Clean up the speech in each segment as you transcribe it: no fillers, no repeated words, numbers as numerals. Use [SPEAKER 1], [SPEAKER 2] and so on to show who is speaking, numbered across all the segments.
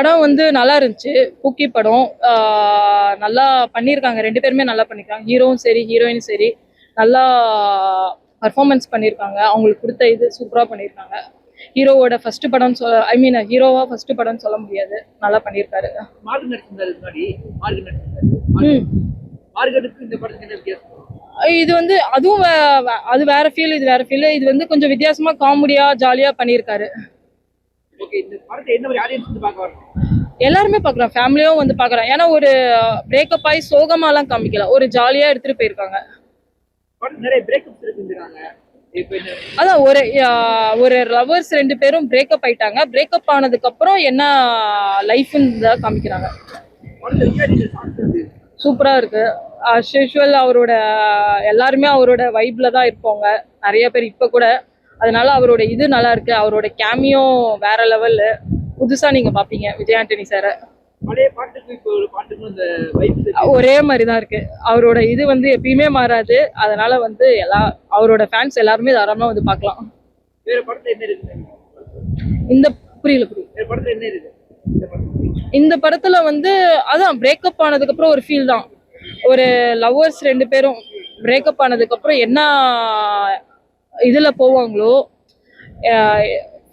[SPEAKER 1] படம் வந்து நல்லா இருந்துச்சு. குக்கி படம். நல்லா பண்ணியிருக்காங்க. 2 பேருமே நல்லா பண்ணியிருக்காங்க. ஹீரோவும் சரி, ஹீரோயினும் சரி நல்லா பர்ஃபார்மன்ஸ் பண்ணியிருக்காங்க. அவங்களுக்கு கொடுத்த இது சூப்பராக பண்ணியிருக்காங்க. ஹீரோவோட ஃபர்ஸ்ட் படம் ஹீரோவா ஃபர்ஸ்ட் படம்னு சொல்ல முடியாது. நல்லா பண்ணியிருக்காரு. இது வந்து அதுவும் அது வேற ஃபீல், இது வேற ஃபீல். இது வந்து கொஞ்சம் வித்தியாசமா காமெடியா ஜாலியா பண்ணியிருக்காரு. எல்லாருமே பாக்குறோம், ஃபேமிலியும் வந்து பாக்குறோம். ஏன்னா ஒரு பிரேக்கப் ஆகி சோகமாலாம் காமிக்கல, ஒரு ஜாலியா எடுத்துட்டு போயிருக்காங்க. அதான் ஒரு லவர்ஸ் 2 பேரும் பிரேக்கப் ஆயிட்டாங்க. பிரேக்கப் ஆனதுக்கு அப்புறம் என்ன லைஃப்னு காமிக்கிறாங்க. சூப்பரா இருக்கு. அஸ் யூஷுவல் அவரோட எல்லாருமே அவரோட வைப்ல தான் இருப்பாங்க நிறைய பேர் இப்ப கூட. அதனால அவரோட இது நல்லா இருக்கு. அவரோட கேமியோ வேற லெவல்ல. புதுசா நீங்க பாப்பீங்க விஜய் ஆண்டனி சார. ஒரே மாதிரிதான் இருக்கு. அவரோட இது வந்து எப்பயுமே மாறாது. அதனால வந்து அவரோட ஃபேன்ஸ் எல்லாருமே தாராளமா வந்து பார்க்கலாம். இந்த புரியல. இந்த படத்துல வந்து அதான் பிரேக்கப் ஆனதுக்கு அப்புறம் ஒரு ஃபீல் தான். ஒரு லவ்வர்ஸ் 2 பேரும் பிரேக்கப் ஆனதுக்கு அப்புறம் என்ன இதுல போவாங்களோ,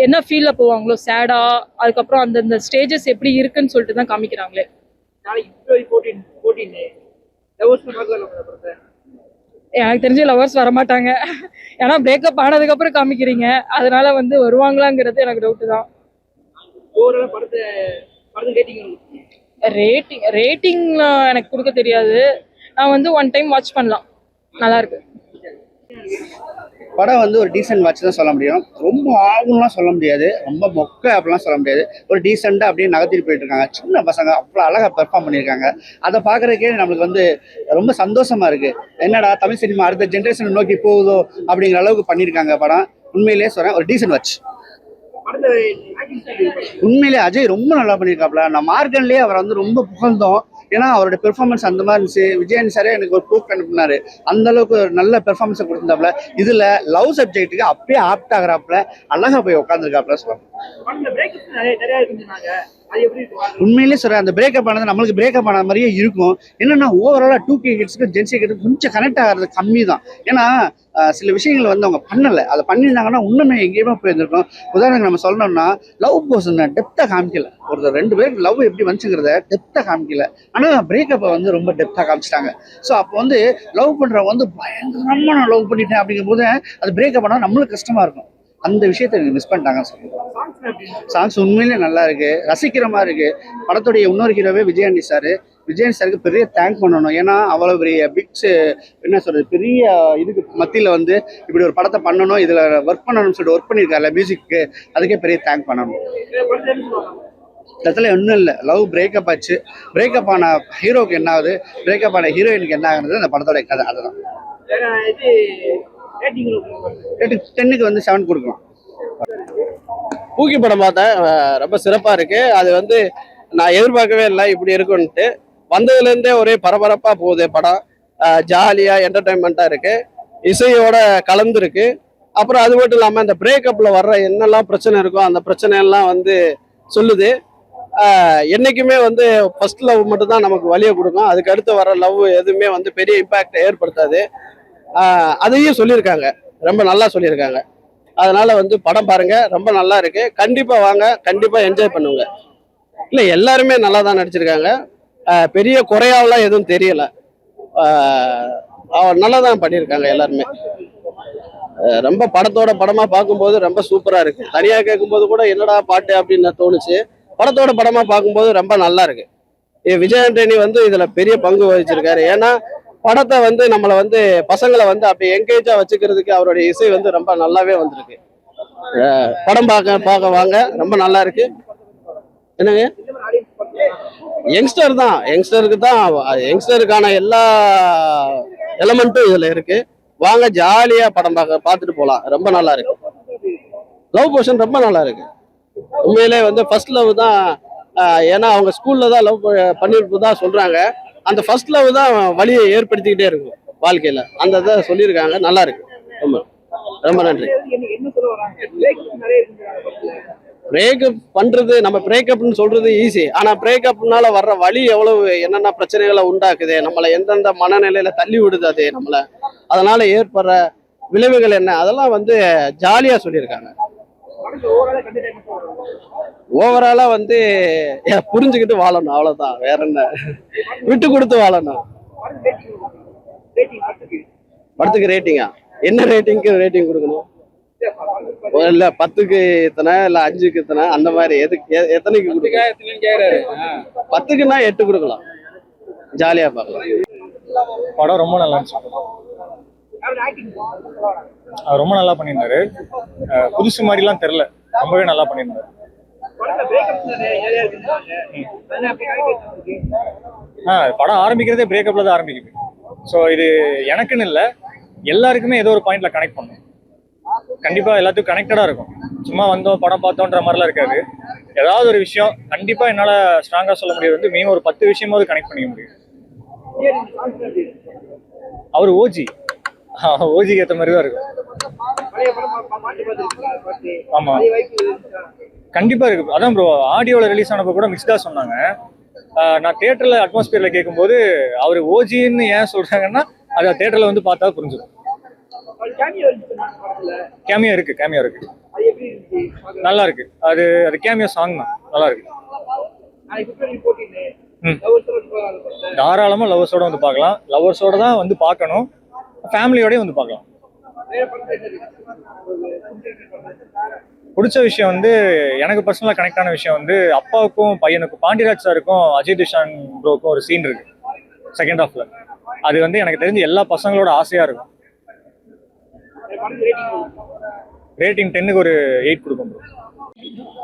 [SPEAKER 1] என்ன ஃபீல்ல போவாங்களோ, சேடா, அதுக்கப்புறம் அந்த ஸ்டேஜஸ் எப்படி இருக்குன்னு சொல்லிட்டு தான் காமிக்கிறாங்களே. எனக்கு தெரிஞ்ச லவர்ஸ் வரமாட்டாங்க. ஏன்னா பிரேக்கப் ஆனதுக்கு அப்புறம் காமிக்கிறீங்க, அதனால வந்து வருவாங்களாங்கிறது எனக்கு டவுட் தான். ரேட்டிங் எனக்கு கொடுக்க தெரியாது. நான் வந்து ஒன் டைம் வாட்ச் பண்ணலாம். நல்லா இருக்கு
[SPEAKER 2] படம். வந்து ஒரு டீசென்ட் வாட்ச் தான் சொல்ல முடியும். ரொம்ப ஆகும்லாம் சொல்ல முடியாது, ரொம்ப மொக்க அப்படிலாம் சொல்ல முடியாது. ஒரு டீசெண்டாக அப்படியே நகர்த்திட்டு போயிட்டு இருக்காங்க. சின்ன பசங்க அவ்வளோ அழகாக பெர்ஃபார்ம் பண்ணியிருக்காங்க. அதை பார்க்குறதுக்கே நம்மளுக்கு வந்து ரொம்ப சந்தோஷமா இருக்கு. என்னடா தமிழ் சினிமா அடுத்த ஜென்ரேஷன் நோக்கி போகுதோ அப்படிங்கிற அளவுக்கு பண்ணியிருக்காங்க படம். உண்மையிலேயே சொல்கிறேன், ஒரு டீசென்ட் வாட்ச். உண்மையிலே அஜய் ரொம்ப நல்லா பண்ணியிருக்காப்ல. நான் மார்கன்லேயே அவரை வந்து ரொம்ப புகழ்ந்தோம். ஏன்னா அவரோட பெர்ஃபார்மன்ஸ் அந்த மாதிரி இருந்துச்சு. விஜயன் சாரே எனக்கு ஒரு ப்ரூஃப் பண்ணாரு, அந்த அளவுக்கு நல்ல பெர்ஃபார்மன்ஸை கொடுத்துருந்தாப்புல. இதுல லவ் சப்ஜெக்ட்டுக்கு அப்படியே ஆப்ட் ஆகிறாப்புல, அழகா போய் உட்காந்துருக்காப்புல சொல்லலாம். உண்மையிலேயே சொல்றேன், அந்த பிரேக்கப் ஆனது நம்மளுக்கு பிரேக்கப் ஆன மாதிரியே இருக்கும். என்னன்னா ஓவராலா 2K கிட்ஸ்க்கு ஜென்சி கிட்ஸ்க்கு கொஞ்சம் கனெக்ட் ஆகிறது கம்மி தான். ஏன்னா சில விஷயங்கள் வந்து அவங்க பண்ணலை. அதை பண்ணியிருந்தாங்கன்னா இன்னுமே எங்கேயுமே போயிருந்திருக்கும். உதாரணத்துக்கு நம்ம சொல்லணும்னா லவ் போர்ஷன் டெப்த்தாக காமிக்கல. ஒரு 2 பேருக்கு லவ் எப்படி வந்துச்சுங்கிறத டெப்த்தாக காமிக்கல. ஆனால் பிரேக்கப்பை வந்து ரொம்ப டெப்த்தாக காமிச்சிட்டாங்க. ஸோ அப்போ வந்து லவ் பண்ணுறவங்க வந்து பயங்கரமாக நான் லவ் பண்ணிட்டேன் அப்படிங்கும் போது அது பிரேக்கப் ஆனால் நம்மளுக்கு கஷ்டமா இருக்கும். அந்த விஷயத்தை மிஸ் பண்ணிட்டாங்க. சாங்ஸ் உண்மையிலே நல்லா இருக்கு, ரசிக்கிற மாதிரி இருக்கு. படத்துடைய இன்னொரு ஹீரோவே விஜயாண்டி சார். விஜயன் சாருக்கு பெரிய தேங்க் பண்ணணும். ஏன்னா அவ்வளோ பெரிய பிக்ஸ் என்ன சொல்றது, பெரிய இதுக்கு மத்தியில் வந்து இப்படி ஒரு படத்தை பண்ணணும், இதில் ஒர்க் பண்ணணும்னு சொல்லிட்டு ஒர்க் பண்ணியிருக்காருல மியூசிக்கு, அதுக்கே பெரிய தேங்க் பண்ணணும். இடத்துல ஒன்றும் இல்லை, லவ் பிரேக்கப் ஆச்சு. பிரேக்கப் ஆன ஹீரோக்கு என்ன ஆகுது, பிரேக்கப் ஆன ஹீரோயினுக்கு என்ன ஆகுறது, அந்த படத்தோட கதை. அதுதான் 10க்கு வந்து 7 கொடுக்கலாம்.
[SPEAKER 3] பூக்கி படம் பார்த்தேன், ரொம்ப சிறப்பாக இருக்கு. அது வந்து நான் எதிர்பார்க்கவே இல்லை இப்படி இருக்குன்ட்டு. வந்ததுலேருந்தே ஒரே பரபரப்பாக போகுது படம். ஜாலியாக என்டர்டைன்மெண்ட்டாக இருக்கு, இசையோட கலந்துருக்கு. அப்புறம் அது மட்டும் இல்லாமல் இந்த பிரேக்கப்பில் வர்ற என்னெல்லாம் பிரச்சனை இருக்கோ அந்த பிரச்சனையெல்லாம் வந்து சொல்லுது. என்றைக்குமே வந்து ஃபர்ஸ்ட் லவ் மட்டும்தான் நமக்கு வலியை கொடுக்கும். அதுக்கு அடுத்து வர லவ் எதுவுமே வந்து பெரிய இம்பேக்ட் ஏற்படுத்தாது. அதையும் சொல்லியிருக்காங்க, ரொம்ப நல்லா சொல்லியிருக்காங்க. அதனால வந்து படம் பாருங்க, ரொம்ப நல்லா இருக்கு. கண்டிப்பா வாங்க, கண்டிப்பா என்ஜாய் பண்ணுங்க. இல்ல எல்லாருமே நல்லா தான் நடிச்சிருக்காங்க, பெரிய குறையாவெல்லாம் எதுவும் தெரியல. நல்லா தான் பண்ணியிருக்காங்க எல்லாருமே. ரொம்ப படத்தோட படமா பார்க்கும்போது ரொம்ப சூப்பரா இருக்கு. தனியா கேட்கும்போது கூட என்னடா பாட்டு அப்படின்னு தோணுச்சு. படத்தோட படமா பார்க்கும்போது ரொம்ப நல்லா இருக்கு. விஜய் ஆண்டனி வந்து இதுல பெரிய பங்கு வகிச்சிருக்காரு. ஏன்னா படத்தை வந்து நம்மளை வந்து பசங்களை வந்து அப்படி என்கேஜா வச்சுக்கிறதுக்கு அவருடைய இசை வந்து ரொம்ப நல்லாவே வந்திருக்கு. படம் பார்க்க வாங்க, ரொம்ப நல்லா இருக்கு. என்னங்க, யங்ஸ்டர் தான், யங்ஸ்டருக்கான எல்லா எலமெண்ட்டும் இதுல இருக்கு. வாங்க, ஜாலியா படம் பார்த்துட்டு போகலாம். ரொம்ப நல்லா இருக்கு. லவ் போர்ஷன் ரொம்ப நல்லா இருக்கு. உண்மையிலே வந்து ஃபர்ஸ்ட் லவ் தான். ஏன்னா அவங்க ஸ்கூல்ல தான் லவ் பண்ணிட்டு தான் சொல்றாங்க. அந்த ஃபர்ஸ்ட் லவ் தான் வழியை ஏற்படுத்திக்கிட்டே இருக்கும் வாழ்க்கையில. அந்த இதை சொல்லியிருக்காங்க, நல்லா இருக்கு. ரொம்ப ரொம்ப நன்றி. பிரேக்கப் பண்றது, நம்ம பிரேக்கப்னு சொல்றது ஈஸி. ஆனா பிரேக்கப்னால வர்ற வழி எவ்வளவு என்னென்ன பிரச்சனைகளை உண்டாக்குது, நம்மளை எந்தெந்த மனநிலையில தள்ளி விடுது அது நம்மள, அதனால ஏற்படுற விளைவுகள் என்ன, அதெல்லாம் வந்து ஜாலியா சொல்லியிருக்காங்க. ஓவராலா வந்து புரிஞ்சுக்கிட்டு வாழணும், அவ்வளவுதான். வேற என்ன, விட்டு கொடுத்து வாழணும். படத்துக்கு ரேட்டிங்கா? என்ன ரேட்டிங்க்கு ரேட்டிங் கொடுக்கணும்? இல்ல 10க்கு இத்தனை, இல்ல 5க்கு இத்தனை, அந்த மாதிரி எத்தனைக்கு கொடுக்கலாம்? 10க்குன்னா 8 கொடுக்கலாம், ஜாலியா பார்க்கலாம்.
[SPEAKER 4] படம் ரொம்ப நல்லா இருந்துச்சு. அவர் ரொம்ப நல்லா பண்ணியிருந்தாரு. புதுசு மாதிரிலாம் தெரியல, ரொம்பவே நல்லா பண்ணியிருந்தாரு. படம் ஆரம்பிக்கிறதே பிரேக்கப்ல தான் ஆரம்பிக்குது. ஸோ இது எனக்குன்னு இல்லை, எல்லாருக்குமே ஏதோ ஒரு பாயிண்ட்ல கனெக்ட் பண்ணும். கண்டிப்பா எல்லாத்துக்கும் கனெக்டடா இருக்கும். சும்மா வந்தோம் படம் பார்த்தோன்ற மாதிரிலாம் இருக்காது. ஏதாவது ஒரு விஷயம் கண்டிப்பா என்னால ஸ்ட்ராங்கா சொல்ல முடியாது, வந்து மினிமம் ஒரு 10 விஷயமாவது கனெக்ட் பண்ணிக்க முடியும். அவர் ஓஜிக்கு ஏற்ற மாதிரி தான் இருக்கும். ஆமா கண்டிப்பா இருக்கு. அதான் ப்ரோ, ஆடியோல ரிலீஸ் ஆனப்போ கூட மிக்ஸ்டா சொன்னாங்க. நான் தியேட்டர்ல அட்மாஸ்பியர்ல கேட்கும்போது அவர் ஓஜின்னு ஏன் சொல்றாங்கன்னா அதை தியேட்டர்ல வந்து பார்த்தா புரிஞ்சிடும். கேமியோ இருக்கு நல்லா இருக்கு. அது கேமியோ சாங் தான், நல்லா இருக்கு. தாராளமா லவர்ஸோட வந்து பார்க்கலாம். லவர்ஸோட தான் வந்து பார்க்கணும், ஃபேமிலியோடய வந்து பார்க்கலாம். பிடிச்ச விஷயம் வந்து, எனக்கு பர்சனலாக கனெக்ட் ஆன விஷயம் வந்து, அப்பாவுக்கும் பையனுக்கும், பாண்டியராஜ் சாருக்கும் அஜய் துஷான் ப்ரோக்கும் ஒரு சீன் இருக்கு செகண்ட் ஹாஃப்ல. அது வந்து எனக்கு தெரிஞ்சு எல்லா பசங்களோட ஆசையா இருக்கும். ரேட்டிங் 10க்கு ஒரு 8 கொடுக்கும் ப்ரோ.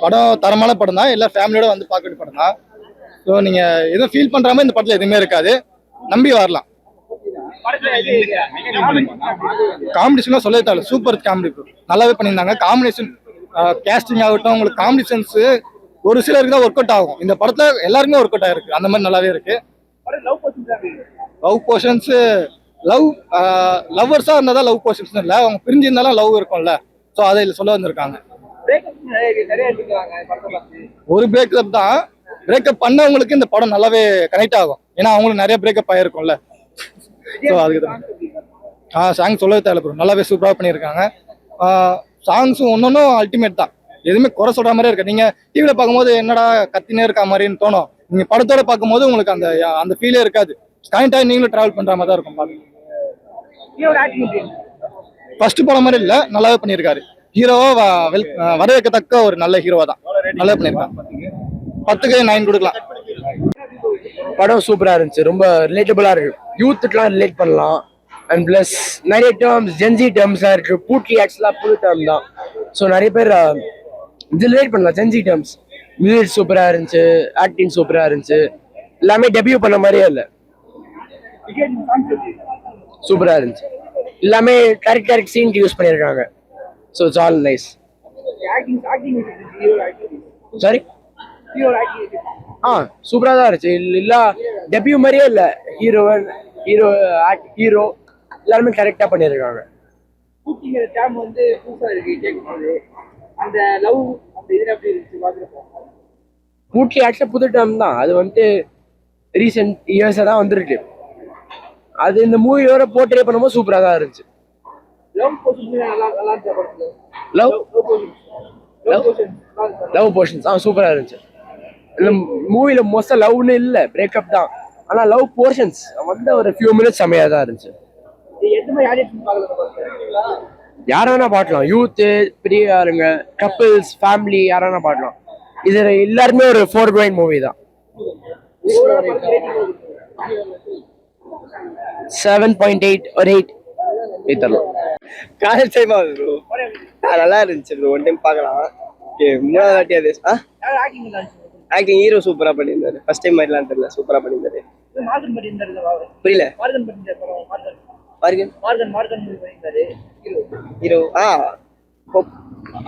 [SPEAKER 5] படம் தரமான படம் தான், எல்லா ஃபேமிலியோட வந்து பார்க்க வேண்டிய படம் தான். ஸோ நீங்கள் எதுவும் ஃபீல் பண்ணுற மாதிரி இந்த படத்தில் எதுவுமே இருக்காது, நம்பி வரலாம். காம்படிஷன்லாம் சொல்ல தேவை, சூப்பர் காமெடி நல்லாவே பண்ணியிருந்தாங்க. காம்பினேஷன் கேஸ்டிங் ஆகட்டும், உங்களுக்கு காம்படிஷன்ஸு ஒரு சிலருக்கு தான் ஒர்க் அவுட் ஆகும். இந்த படத்தில் எல்லாருமே ஒர்க் அவுட் ஆகிருக்கு, அந்த மாதிரி நல்லாவே இருக்கு. லவ் போர்ஷன்ஸு லவ்வர்ஸாக இருந்தால் தான் லவ் போர்ஷன்ஸ் இல்லை, அவங்க பிரிஞ்சு இருந்தாலும் லவ் இருக்கும்ல. ஸோ அதை இதில் சொல்ல வந்திருக்காங்க. ஒரு பிரேக்கப் தான், பிரேக்கப் பண்ணவங்களுக்கு இந்த படம் நல்லாவே கனெக்ட் ஆகும். ஏன்னா அவங்களுக்கு நிறைய பிரேக்கப் ஆகிருக்கும்ல. ஸோ அதுக்கு தான் சாங் சொல்லவே தேவை ப்ரோ, நல்லாவே சூப்பராக பண்ணியிருக்காங்க. சாங்ஸும் ஒன்னொன்னும் அல்டிமேட் தான், எதுவுமே குறை சொல்கிற மாதிரியே இருக்கு. நீங்கள் டிவியில் பார்க்கும்போது என்னடா கத்தினே இருக்கா மாதிரின்னு தோணும், நீங்கள் படத்தோட பார்க்கும்போது உங்களுக்கு அந்த ஃபீலே இருக்காது. கனெக்ட் ஆகி நீங்களும் ட்ராவல் பண்ணுற மாதிரி தான் இருக்கும் பார்க்க. ஃபர்ஸ்ட் படம் மாதிரி இல்லை, நல்லாவே பண்ணியிருக்காரு. ஹீரோவா வரவேற்கத்தக்க ஒரு நல்ல ஹீரோவா தான், நல்லா பண்ணியிருக்காங்க. 10க்கு 9 கொடுக்கலாம்.
[SPEAKER 6] படம் சூப்பராக இருந்துச்சு, ரொம்ப ரிலேட்டபுளாக இருக்கு, யூத்துக்கெலாம் ரிலேட் பண்ணலாம். அண்ட் ப்ளஸ் நிறைய டேர்ம்ஸ், ஜென்சி டேர்ம்ஸாக இருக்கு. பூட்லி ஆக்சுவலாக புது டேர்ம் தான். ஸோ நிறைய பேர் இது ரிலேட் பண்ணலாம், ஜென்சி டேர்ம்ஸ். மியூசிக் சூப்பராக இருந்துச்சு, ஆக்டிங் சூப்பராக இருந்துச்சு, எல்லாமே டெபியூ பண்ண மாதிரியே இல்லை, சூப்பராக இருந்துச்சு. எல்லாமே கரெக்ட் சீனுக்கு யூஸ் பண்ணியிருக்காங்க. So it's all nice. Sorry, சூப்பராக தான் இருந்துச்சு. இல்லை டெபியூ மாதிரியே இல்லை, ஹீரோ எல்லாருமே கரெக்டாக பண்ணியிருக்காங்க. பூட்லி ஆக்சுவலாக புது டேர்ம் தான், அது வந்துட்டு ரீசெண்ட் இயர்ஸாக தான் வந்துருக்கு. அது இந்த மூவியோட போர்ட்ரே பண்ணும்போது சூப்பராக தான் இருந்துச்சு. லவ் போர்ஷன்ஸ் சூப்பராக இருந்துச்சு. இந்த மூவியில் மோஸ்ட்டாக லவ்னு இல்லை, பிரேக்கப் தான். ஆனால் லவ் போர்ஷன்ஸ் வந்து ஒரு ஃபியூ மினிட்ஸ் செம்மையாக தான் இருந்துச்சு. யார வேணா பார்க்கலாம், யூத்து, பெரிய ஆளுங்க, கப்பிள்ஸ், ஃபேமிலி, யார வேணா பார்க்கலாம். இது எல்லாருமே ஒரு 4 கிரைன் மூவி தான். 7.8 ஒரு 8 தரலாம்.
[SPEAKER 7] காலேஜ் டைம் ஆகுது ப்ரோ, நல்லா இருந்துச்சு ப்ரோ, ஒன் டைம் பார்க்கலாம். மூணாவது வாட்டி அது ஆக்டிங் ஹீரோ சூப்பராக பண்ணியிருந்தாரு. ஃபர்ஸ்ட் டைம் மாதிரிலாம் தெரியல, சூப்பராக பண்ணியிருந்தாரு. புரியல, ஹீரோ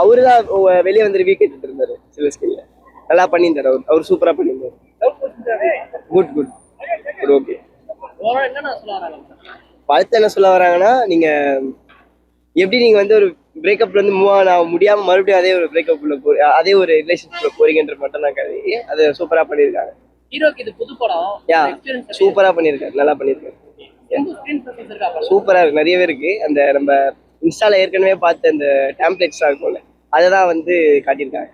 [SPEAKER 7] அவரு தான் வெளியே வந்து ரிவ்யூ கேட்டுட்டு இருந்தாரு சில ஸ்கில்ல, நல்லா பண்ணியிருந்தாரு. அவர் சூப்பராக பண்ணியிருந்தாரு. Good okay. படத்தை என்ன சொல்ல வராங்கன்னா, நீங்க எப்படி நீங்க வந்து ஒரு பிரேக்கப்ல வந்து மூவ் ஆன் முடியாம மறுபடியும் அதே ஒரு பிரேக்கப்ல அதே ஒரு ரிலேஷன்ஷிப்ல போறீங்கன்ற மட்டும் நான் கருதி அது சூப்பரா பண்ணியிருக்காங்க.
[SPEAKER 8] ஹீரோக்கு இது புது படம்.
[SPEAKER 7] யா சூப்பரா பண்ணியிருக்காரு, நல்லா பண்ணியிருக்காரு. சூப்பரா இருக்கு, நிறையவே இருக்கு. அந்த நம்ம இன்ஸ்டால ஏற்கனவே பார்த்த அந்த டேம்ப்ளேட்ஸ் இருக்கும்ல அதை தான் வந்து காட்டியிருக்காங்க.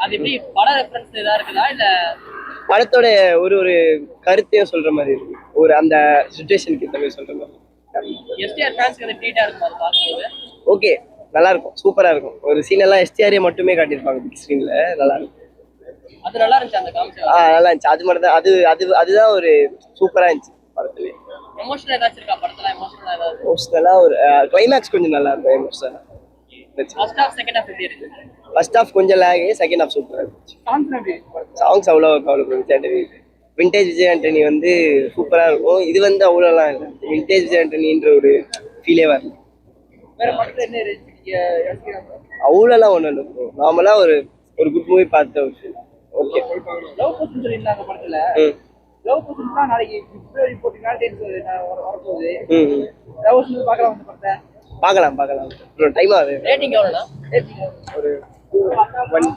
[SPEAKER 8] அது எப்படி பட ரெஃபரன்ஸ் ஏதா இருக்குதா இல்ல
[SPEAKER 7] படத்தோட ஒரு ஒரு கருத்தையும் சொல்ற மாதிரி இருக்கு, ஒரு அந்த சுச்சுவேஷனுக்கு ஏற்ற மாதிரி சொல்ற மாதிரி.
[SPEAKER 8] எஸ்டிஆர் ஃபேன்ஸ்க்கு அது ட்ரீட்டா இருக்கும் அது பார்க்கும்போது.
[SPEAKER 7] ஓகே, நல்லா இருக்கும், சூப்பரா இருக்கும். ஒரு சீன் எல்லாம் எஸ்டிஆரே மட்டுமே காட்டியிருப்பாங்க பிக் ஸ்கிரீன்ல, நல்லா இருக்கும்.
[SPEAKER 8] அது நல்லா இருந்துச்சு அந்த காமிச்சா.
[SPEAKER 7] நல்லா இருந்துச்சு. அது மட்டும் தான், அதுதான் ஒரு சூப்பரா இருந்துச்சு படத்துல.
[SPEAKER 8] எமோஷனல் ஏதாச்சும் இருக்கா படத்துல? எமோஷனல்
[SPEAKER 7] எமோஷனலா ஒரு கிளைமேக்ஸ் கொஞ்சம் நல்லா இருக்கும். எமோஷனலா
[SPEAKER 8] ஃபர்ஸ்ட் ஹாஃப் செகண்ட் ஹாஃப் எப்படி இருக்கு?
[SPEAKER 7] ஃபர்ஸ்ட் ஹாஃப் கொஞ்சம் லேக், செகண்ட் ஹாஃப் சூப்பரா இருந்துச்சு. சாங்ஸ் அவ்வளோ கவலைப்படும். விண்டேஜ் விஜய் ஆண்டனி வந்து சூப்பரா இருக்கும். இது வந்து அவ்வளோலாம் இல்லை, விண்டேஜ் விஜய் ஆண்டனின்ற ஒரு ஃபீலே வரல.
[SPEAKER 8] வேற படத்துல என்ன இருக்கு?
[SPEAKER 7] அவ்வளோலாம் ஒன்றும் இல்லை, நார்மலா ஒரு குட் மூவி பார்த்த ஒரு ஃபீல். ஓகே.
[SPEAKER 8] லவ் பர்சன் சொல்லிருந்தாங்க படத்துல. லவ் பர்சன் தான் நாளைக்கு பிப்ரவரி 14 வரப்போகுது. லவ் பர்சன் பார்க்கலாம் அந்த படத்தை.
[SPEAKER 7] பார்க்கலாம் டைம் ஆகுது.
[SPEAKER 8] ரேட்டிங் எவ்வளோண்ணா?
[SPEAKER 7] ஒரு 1